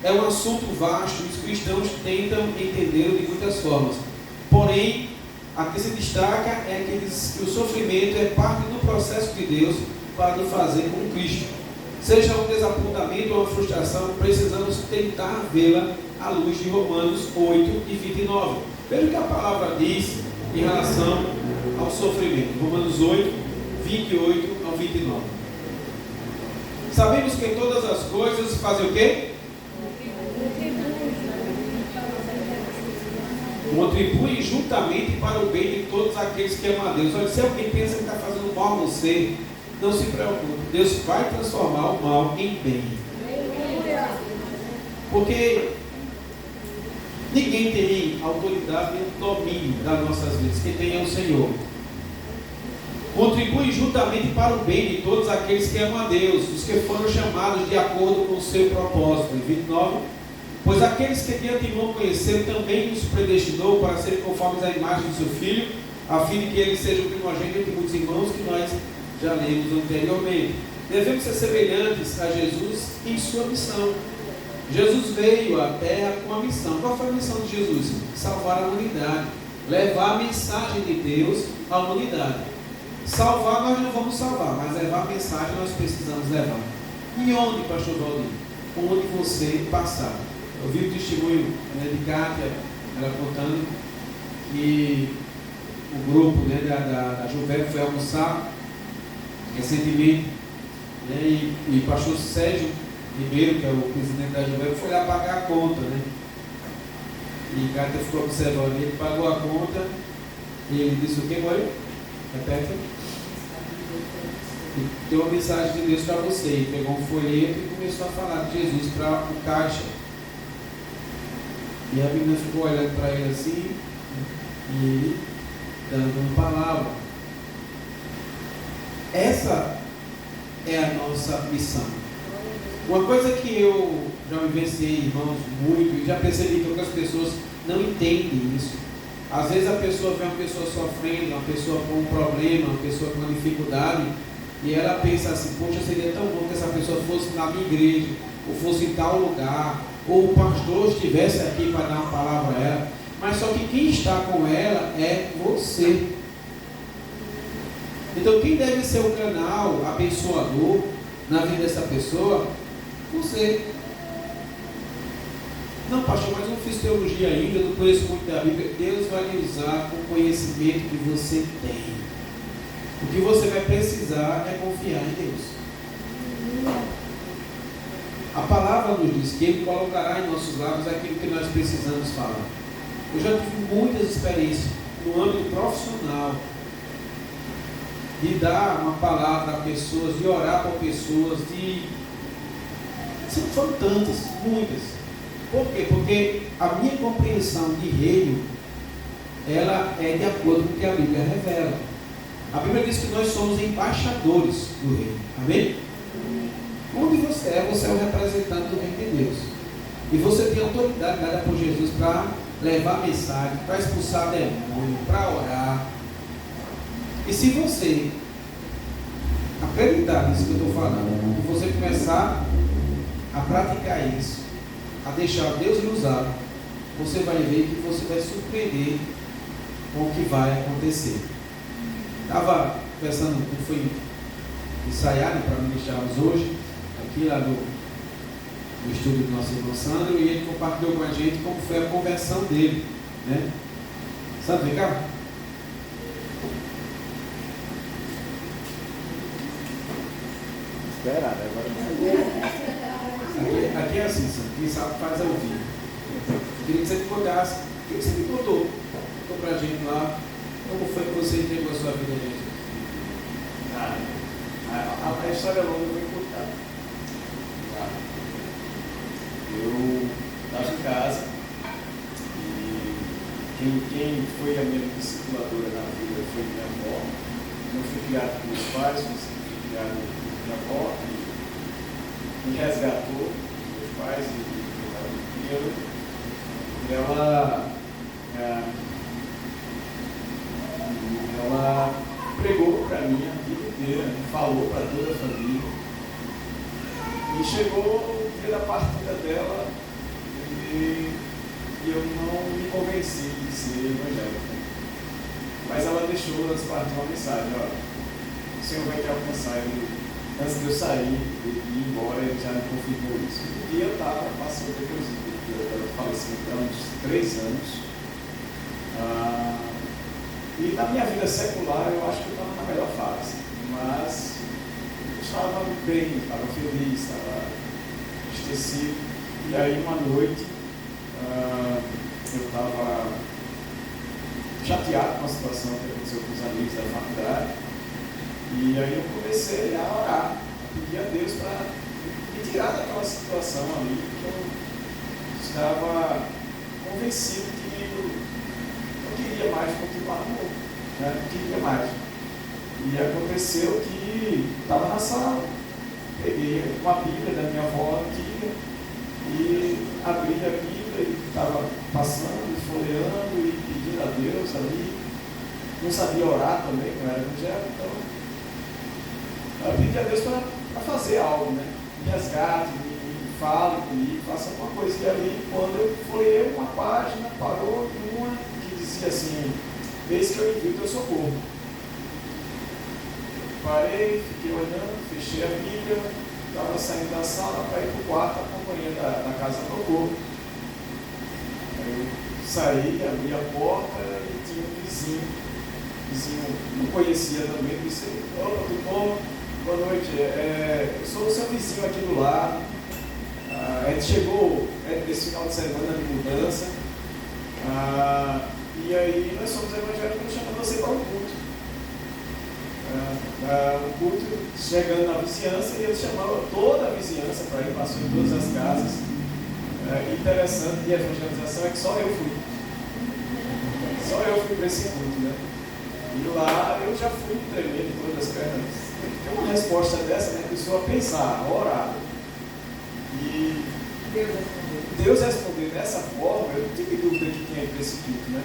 S2: é um assunto vasto e os cristãos tentam entendê-lo de muitas formas. Porém, a que se destaca é que diz que o sofrimento é parte do processo de Deus para nos fazer como Cristo. Seja um desapontamento ou uma frustração, precisamos tentar vê-la à luz de Romanos 8 e 29. Veja o que a palavra diz em relação ao sofrimento. Romanos 8, 28 ao 29. Sabemos que todas as coisas fazem o quê? Contribuem juntamente para o bem de todos aqueles que amam a Deus. Olha, se alguém pensa que está fazendo mal a você, não se preocupe. Deus vai transformar o mal em bem. Porque ninguém tem autoridade nem domínio das nossas vidas. Quem tem é o Senhor. Contribui juntamente para o bem de todos aqueles que amam a Deus, os que foram chamados de acordo com o seu propósito. 29. Pois aqueles que de antemão conheceu também nos predestinou para serem conformes à imagem do seu Filho, a fim de que ele seja o primogênito entre muitos irmãos, que nós já lemos anteriormente. Devemos ser semelhantes a Jesus em sua missão. Jesus veio à terra com a missão. Qual foi a missão de Jesus? Salvar a humanidade, levar a mensagem de Deus à humanidade. Salvar nós não vamos salvar, mas levar a mensagem nós precisamos levar. E onde, pastor Valdir? Onde você passar. Eu vi o testemunho, né, de Kátia, ela contando que o grupo, né, da Juvep foi almoçar recentemente, né, e o pastor Sérgio Ribeiro, que é o presidente da Juvep, foi lá pagar a conta, né? E Kátia ficou observando, ele pagou a conta e ele disse: o que, Mori? Repete. E tem uma mensagem de Deus para você. E pegou um folheto e começou a falar de Jesus para o caixa. E a menina ficou olhando para ele assim, e ele dando uma palavra. Essa é a nossa missão. Uma coisa que eu já vivenciei, irmãos, muito, e já percebi que outras pessoas não entendem isso. Às vezes a pessoa vê uma pessoa sofrendo, uma pessoa com um problema, uma pessoa com uma dificuldade, e ela pensa assim: poxa, seria tão bom que essa pessoa fosse na minha igreja, ou fosse em tal lugar, ou o pastor estivesse aqui para dar uma palavra a ela. Mas só que quem está com ela é você. Então quem deve ser o canal abençoador na vida dessa pessoa? Você. Não, pastor, mas eu não fiz teologia ainda, eu não conheço muito da Bíblia. Deus vai lhe usar com o conhecimento que você tem. O que você vai precisar é confiar em Deus. A palavra nos diz que Ele colocará em nossos lábios aquilo que nós precisamos falar. Eu já tive muitas experiências no âmbito profissional de dar uma palavra a pessoas, de orar por pessoas, foram tantas, muitas. Por quê? Porque a minha compreensão de reino, ela é de acordo com o que a Bíblia revela. A Bíblia diz que nós somos embaixadores do reino. Amém? Onde você é o representante do reino de Deus. E você tem autoridade dada por Jesus para levar a mensagem, para expulsar demônio, para orar. E se você acreditar nisso que eu estou falando, e você começar a praticar isso, a deixar Deus lhe usar, você vai ver que você vai surpreender com o que vai acontecer. Estava conversando com foi ensaiado para ministrarmos hoje, aqui lá no estúdio do nosso irmão Sandro, e ele compartilhou com a gente como foi a conversão dele, né? Sabe, vem cá?
S4: Esperar, agora.
S2: Aqui é assim, Sandro, quem sabe faz ao vivo. Eu queria que você me contasse, o que você me contou pra gente lá, como foi que você entregou a sua vida a Jesus?
S4: A história é longa, eu vou encurtar. Eu estava em casa e quem foi a minha discipuladora na vida foi minha avó. Eu fui criado com meus pais, mas fui criado com minha avó, que me resgatou, meus pais, e ela pregou para mim a vida inteira, falou para toda a família. E chegou o dia da partida dela e eu não me convenci de ser evangélico. Mas ela deixou antes de partir uma mensagem: olha, o Senhor vai te alcançar. Antes de eu sair e ir embora, ele já me confirmou isso. Um dia eu estava passando pelos dias, ela faleceu há uns 3 anos. E na minha vida secular, eu acho que eu estava na melhor fase. Mas eu estava bem, estava feliz, estava esquecido. E aí, uma noite, eu estava chateado com a situação que aconteceu com os amigos da faculdade. E aí eu comecei a orar, a pedir a Deus para me tirar daquela situação ali, que eu estava convencido que eu não queria mais continuar no mundo, né? Não queria mais. E aconteceu que estava na sala, peguei uma Bíblia da minha avó antiga e abri a Bíblia e estava passando, folheando e pedindo a Deus ali. Não sabia orar também, não era evangélico, então eu pedi a Deus para fazer algo, né? Me resgate, me fale comigo, faça alguma coisa. E ali, quando eu folhei uma página, parou uma que dizia assim: eis que eu envio teu socorro. Parei, fiquei olhando, fechei a Bíblia, estava saindo da sala para ir para o quarto, acompanhando da casa procurou. Eu saí, abri a porta e tinha um vizinho. O vizinho não conhecia também, disse: opa, tudo bom? Boa noite, eu sou o seu vizinho aqui do lado. A gente chegou nesse final de semana de mudança. E aí nós somos evangélicos, chamando você para um culto. Um culto chegando na vizinhança, e eles chamaram toda a vizinhança para ir, passou em todas as casas. Interessante de evangelização é que só eu fui. Só eu fui para esse culto, né? E lá eu já fui tremendo em todas as pernas. Tem uma resposta dessa, né? A pessoa pensar, orar. E Deus respondeu dessa forma, eu não tive dúvida que tinha ido para esse culto, né?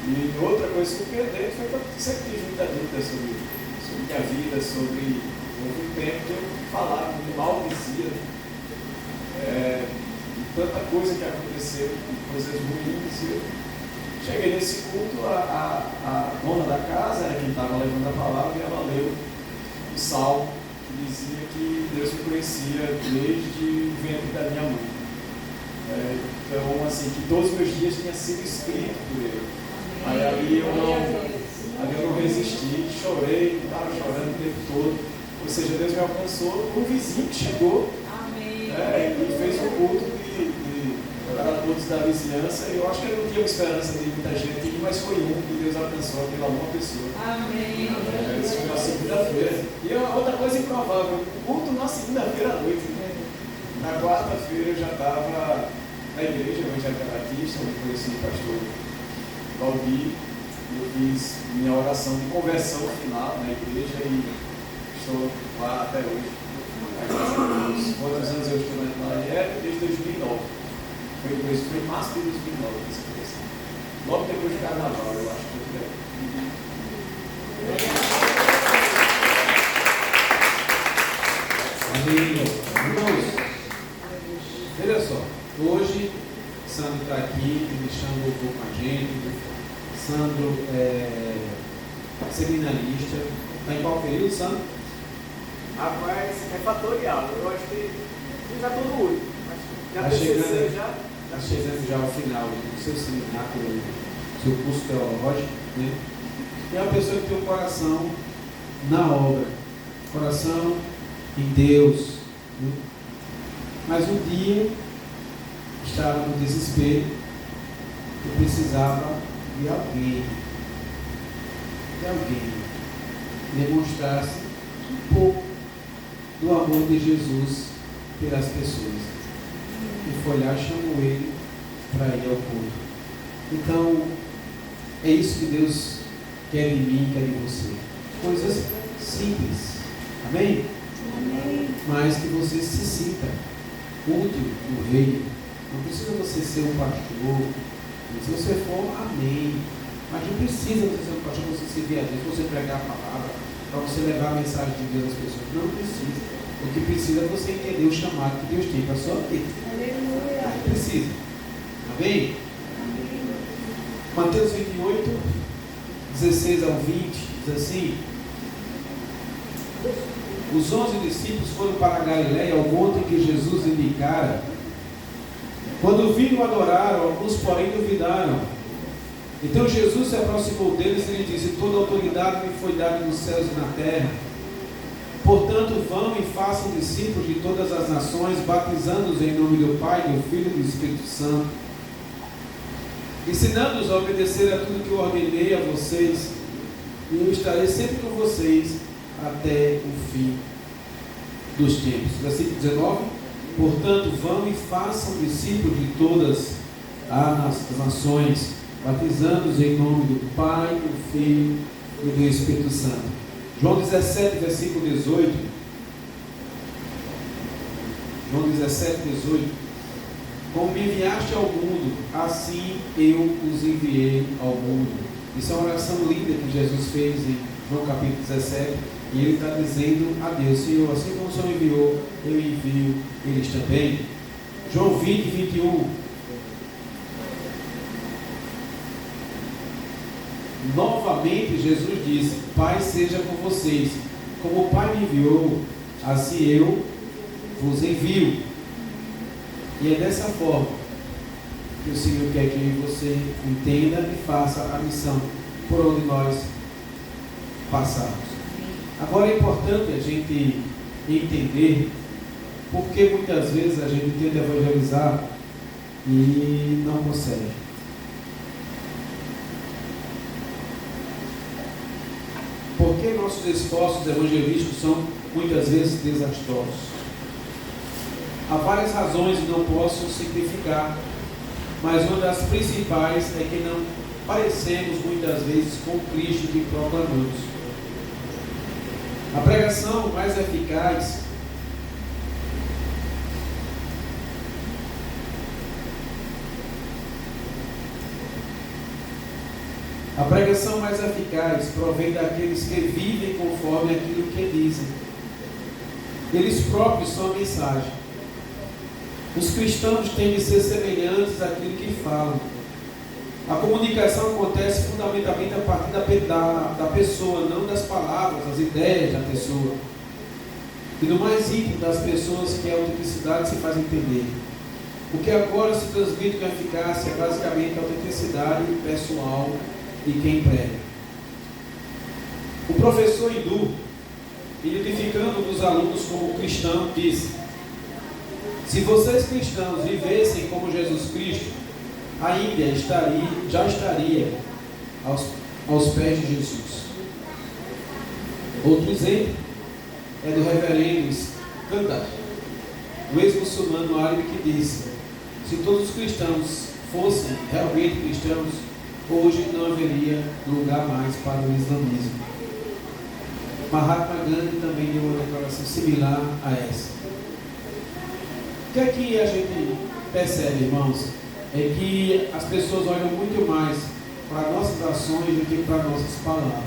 S4: E outra coisa surpreendente foi que eu sempre tive muita dúvida sobre minha vida, sobre o tempo que eu falava, me maldizia. Tanta coisa que aconteceu, coisas ruins. Eu cheguei nesse culto, a dona da casa era quem estava levando a palavra, e ela leu um salmo que dizia que Deus me conhecia desde o ventre da minha mãe. Então, assim, que todos os meus dias tinham sido escritos por Ele. Aí ali eu Ali eu não resisti, chorei, estava chorando o tempo todo. Ou seja, Deus me alcançou, um vizinho que chegou e fez um culto para todos da vizinhança. Eu acho que eu não tinha esperança de muita gente, mas foi um que Deus alcançou, aquela uma pessoa.
S1: Amém.
S4: Isso foi na segunda-feira. E outra coisa improvável, o culto na segunda-feira à noite. Na quarta-feira eu já estava na igreja evangélica batista, onde conheci o pastor Valdir. Eu fiz minha oração de conversão final na igreja e estou lá até hoje. Quantos anos eu estou na Angélica? Desde 2009. Foi em março de 2009 essa conversão. Logo depois do carnaval, eu acho que foi.
S2: Amém. Irmãos, veja só, hoje Sandro está aqui, me chama louvor com a gente. Sandro é seminarista. Está em qual período, Sandro?
S5: Rapaz, é fatorial. Eu acho que já estou no 8. Já
S2: Está
S5: TCC
S2: chegando,
S5: já.
S2: tá chegando já ao final do seu seminário, do seu curso teológico, né? E é uma pessoa que tem um coração na obra, coração em Deus, né? Mas um dia estava no desespero e precisava de alguém que demonstrasse um pouco do amor de Jesus pelas pessoas. E foi lá e chamou ele para ir ao culto. Então, é isso que Deus quer de mim, quer de você. Coisas simples. Amém?
S3: Amém.
S2: Mas que você se sinta útil no reino. Não precisa você ser um pastor. Se você for, amém. Mas não precisa você ser um pastor, você servir a Deus, você pregar a palavra, para você levar a mensagem de Deus às pessoas. Não precisa. O que precisa é você entender o chamado que Deus tem para a sua vida.
S3: Aleluia.
S2: Precisa. Amém? Mateus 28, 16 ao 20, diz assim: os 11 discípulos foram para a Galiléia, ao monte que Jesus indicara. Quando viram, adoraram, alguns porém duvidaram. Então Jesus se aproximou deles e lhe disse: toda autoridade me foi dada nos céus e na terra. Portanto, vão e façam discípulos de todas as nações, batizando-os em nome do Pai, do Filho e do Espírito Santo, ensinando-os a obedecer a tudo que eu ordenei a vocês, e eu estarei sempre com vocês até o fim dos tempos. Versículo 19: portanto, vão e façam discípulos de todas as nações, batizando-os em nome do Pai, do Filho e do Espírito Santo. João 17, versículo 18. João 17, 18. Como me enviaste ao mundo, assim eu os enviei ao mundo. Isso é uma oração linda que Jesus fez em João capítulo 17. E ele está dizendo a Deus: Senhor, assim como o Senhor enviou, eu envio eles também. João 20, 21. Novamente Jesus disse: Pai seja com vocês, como o Pai me enviou, assim eu vos envio. E é dessa forma que o Senhor quer que você entenda e faça a missão por onde nós passamos. Agora é importante a gente entender porque muitas vezes a gente tenta evangelizar e não consegue. Porque nossos esforços evangelísticos são muitas vezes desastrosos. Há várias razões e não posso simplificar, mas uma das principais é que não parecemos muitas vezes com Cristo que proclamamos. A pregação mais eficaz provém daqueles que vivem conforme aquilo que dizem. Eles próprios são a mensagem. Os cristãos têm de ser semelhantes àquilo que falam. A comunicação acontece fundamentalmente a partir da pessoa, não das palavras, das ideias da pessoa. E no mais íntimo das pessoas que a autenticidade se faz entender. O que agora se transmite com eficácia é basicamente a autenticidade pessoal de quem prega. O professor hindu, identificando os alunos como cristãos, disse: se vocês cristãos vivessem como Jesus Cristo, a Índia já estaria aos pés de Jesus. Outro exemplo é do reverendo Skandar, o ex-muçulmano árabe, que disse: se todos os cristãos fossem realmente cristãos, hoje não haveria lugar mais para o islamismo. Mahatma Gandhi também deu uma declaração similar a essa. O que é que a gente percebe, irmãos? É que as pessoas olham muito mais para nossas ações do que para nossas palavras.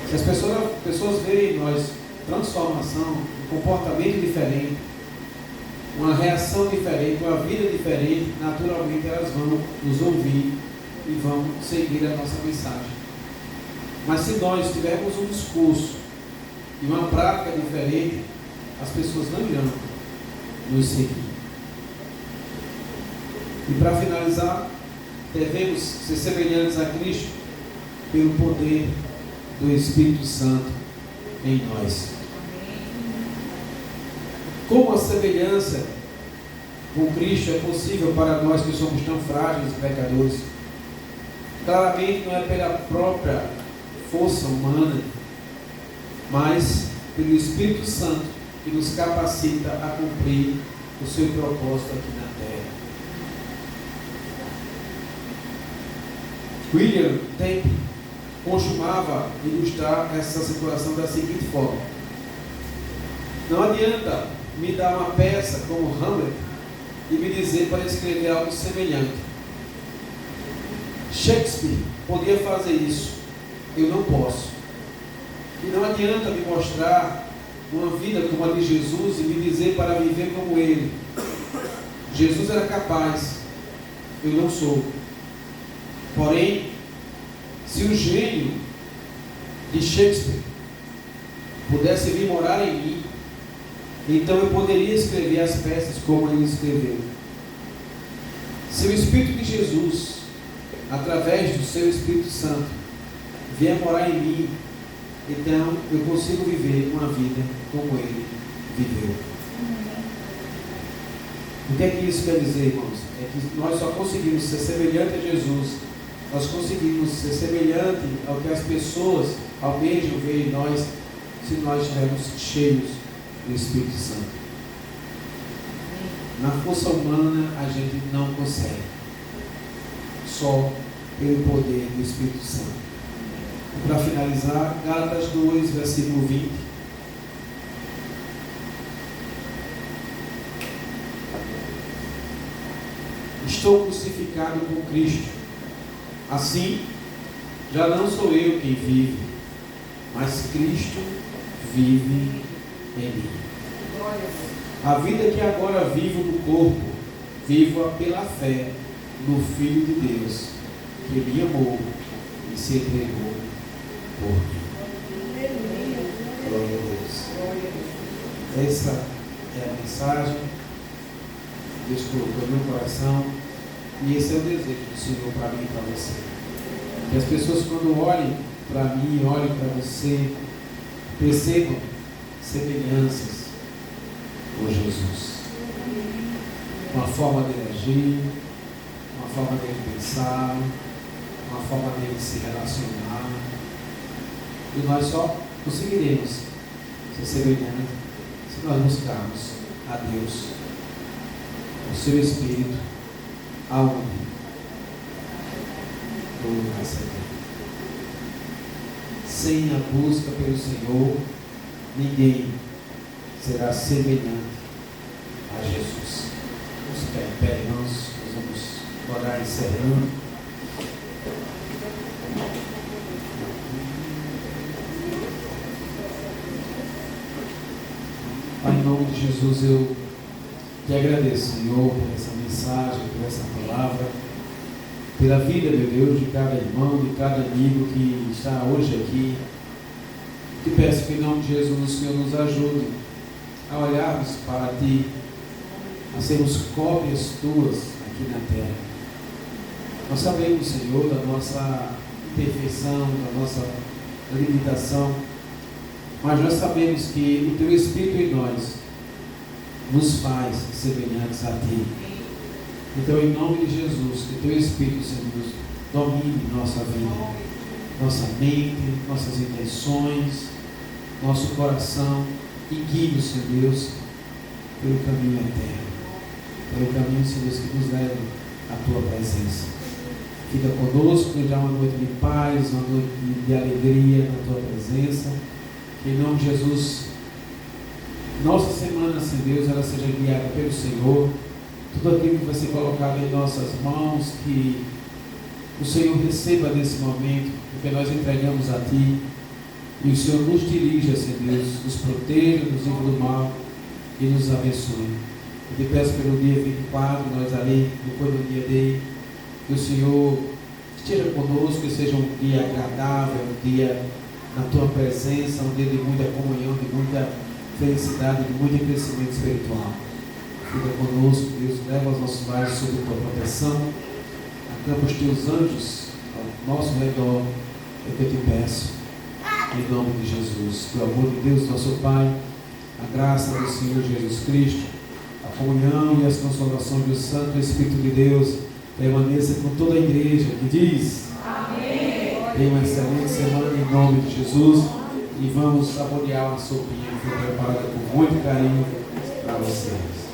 S2: Se as pessoas verem em nós transformação, um comportamento diferente, uma reação diferente, uma vida diferente, naturalmente elas vão nos ouvir e vão seguir a nossa mensagem. Mas se nós tivermos um discurso e uma prática diferente, as pessoas não irão nos seguir. E para finalizar, devemos ser semelhantes a Cristo pelo poder do Espírito Santo em nós. Como a semelhança com Cristo é possível para nós que somos tão frágeis e pecadores? Claramente não é pela própria força humana, mas pelo Espírito Santo que nos capacita a cumprir o seu propósito aqui na terra. William Temple costumava ilustrar essa situação da seguinte forma: não adianta me dar uma peça como Hamlet e me dizer para escrever algo semelhante. Shakespeare podia fazer isso, eu não posso. E não adianta me mostrar uma vida como a de Jesus e me dizer para viver como ele. Jesus era capaz, eu não sou. Porém, se o gênio de Shakespeare pudesse vir morar em mim, então eu poderia escrever as peças como ele escreveu. Se o Espírito de Jesus, através do seu Espírito Santo, vier morar em mim, então eu consigo viver uma vida como ele viveu. O que é que isso quer dizer, irmãos? É que nós só conseguimos ser semelhante a Jesus, nós conseguimos ser semelhante ao que as pessoas almejam ver em nós, se nós estivermos cheios do Espírito Santo. Na força humana a gente não consegue, só pelo poder do Espírito Santo. Para finalizar, Gálatas 2, versículo 20. Estou crucificado com Cristo. Assim, já não sou eu quem vive, mas Cristo vive em mim. A vida que agora vivo no corpo, vivo-a pela fé no Filho de Deus, que me amou e se entregou por mim. Glória a Deus. Essa é a mensagem que Deus colocou no meu coração, e esse é o desejo do Senhor para mim e para você. Que as pessoas, quando olhem para mim, olhem para você, percebam semelhanças com Jesus. Uma forma dele agir, uma forma dele pensar, uma forma dele se relacionar. E nós só conseguiremos ser semelhantes se nós buscarmos a Deus, o seu Espírito, aonde? No lugar secreto. Sem a busca pelo Senhor, ninguém será semelhante a Jesus. Vamos ficar em pé, irmãos. Nós vamos orar encerrando. Pai, em nome de Jesus, eu te agradeço, Senhor, por essa mensagem, por essa palavra, pela vida, meu Deus, de cada irmão, de cada amigo que está hoje aqui. Te peço que, em nome de Jesus, o Senhor nos ajude a olharmos para Ti, a sermos cópias Tuas aqui na terra. Nós sabemos, Senhor, da nossa imperfeição, limitação, mas nós sabemos que o Teu Espírito em nós nos faz semelhantes a Ti. Então, em nome de Jesus, que Teu Espírito, Senhor, domine nossa vida, nossa mente, nossas intenções, nosso coração, e guie-nos, Senhor Deus, pelo caminho eterno, pelo caminho, Senhor Deus, que nos leva à Tua presença. Fica conosco, nos dá uma noite de paz, uma noite de alegria na Tua presença. Que em nome de Jesus, nossa semana, Senhor Deus, ela seja guiada pelo Senhor. Tudo aquilo que vai ser colocado em nossas mãos, que o Senhor receba nesse momento, porque nós entregamos a Ti. E o Senhor nos dirija, Senhor Deus, nos proteja, nos livre do mal e nos abençoe. Eu te peço pelo dia 24, nós ali, depois do dia D, que o Senhor esteja conosco, que seja um dia agradável, um dia na Tua presença, um dia de muita comunhão, de muita felicidade, de muito crescimento espiritual. Fica conosco, Deus, leva os nossos lares sob a Tua proteção, acampa os Teus anjos ao nosso redor, é o que eu te peço, em nome de Jesus. Que o amor de Deus, nosso Pai, a graça do Senhor Jesus Cristo, a comunhão e as consolações do Santo Espírito de Deus permaneça com toda a igreja que diz amém. Tenha uma excelente semana em nome de Jesus e vamos saborear uma sopinha que foi preparada com muito carinho para vocês.